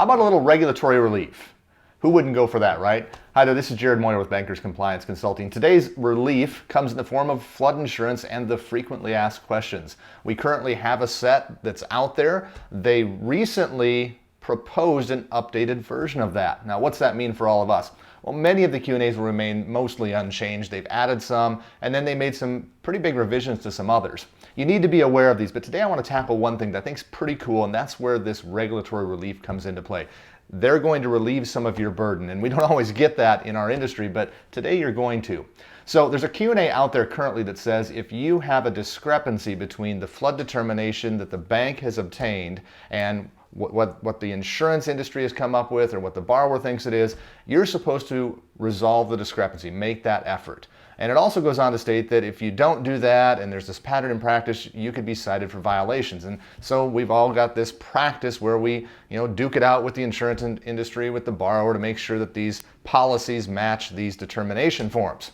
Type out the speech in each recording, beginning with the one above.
How about a little regulatory relief? Who wouldn't go for that, right? Hi there, this is Jerod Moyer with Bankers Compliance Consulting. Today's relief comes in the form of flood insurance and the frequently asked questions. We currently have a set that's out there. They recently proposed an updated version of that. Now, what's that mean for all of us? Well, many of the Q&As will remain mostly unchanged. They've added some, and then they made some pretty big revisions to some others. You need to be aware of these, but today I want to tackle one thing that I think is pretty cool, and that's where this regulatory relief comes into play. They're going to relieve some of your burden, and we don't always get that in our industry, but today you're going to. So there's a Q&A out there currently that says if you have a discrepancy between the flood determination that the bank has obtained and what the insurance industry has come up with or what the borrower thinks it is, you're supposed to resolve the discrepancy, make that effort. And it also goes on to state that if you don't do that and there's this pattern in practice, you could be cited for violations. And so we've all got this practice where we, duke it out with the insurance industry, with the borrower to make sure that these policies match these determination forms.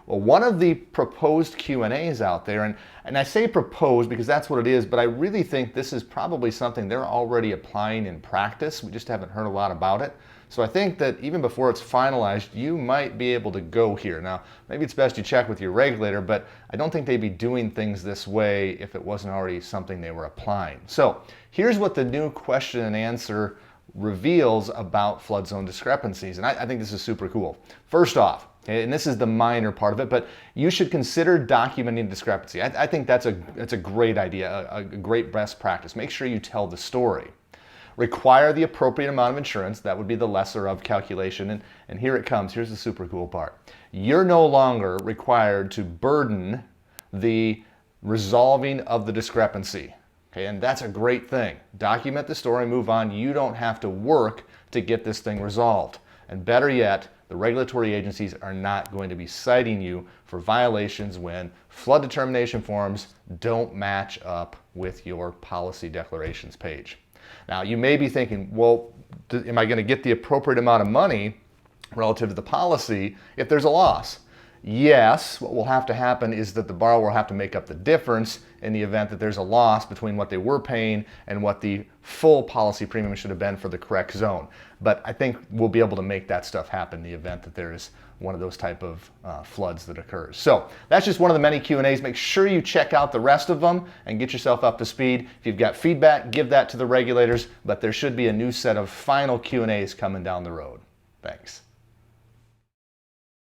Well, one of the proposed Q&As out there, and I say proposed because that's what it is, but I really think this is probably something they're already applying in practice. We just haven't heard a lot about it. So I think that even before it's finalized, you might be able to go here. Now, maybe it's best you check with your regulator, but I don't think they'd be doing things this way if it wasn't already something they were applying. So here's what the new question and answer reveals about flood zone discrepancies, and I think this is super cool. First off, and this is the minor part of it, but you should consider documenting discrepancy. I think that's a great idea, a great best practice. Make sure you tell the story. Require the appropriate amount of insurance. That would be the lesser of calculation. And here it comes. Here's the super cool part. You're no longer required to burden the resolving of the discrepancy. Okay, and that's a great thing. Document the story, move on. You don't have to work to get this thing resolved. And better yet, the regulatory agencies are not going to be citing you for violations when flood determination forms don't match up with your policy declarations page. Now, you may be thinking, well, am I going to get the appropriate amount of money relative to the policy if there's a loss? Yes, what will have to happen is that the borrower will have to make up the difference in the event that there's a loss between what they were paying and what the full policy premium should have been for the correct zone. But I think we'll be able to make that stuff happen in the event that there is one of those type of floods that occurs. So that's just one of the many Q&As. Make sure you check out the rest of them and get yourself up to speed. If you've got feedback, give that to the regulators, but there should be a new set of final Q&As coming down the road. Thanks.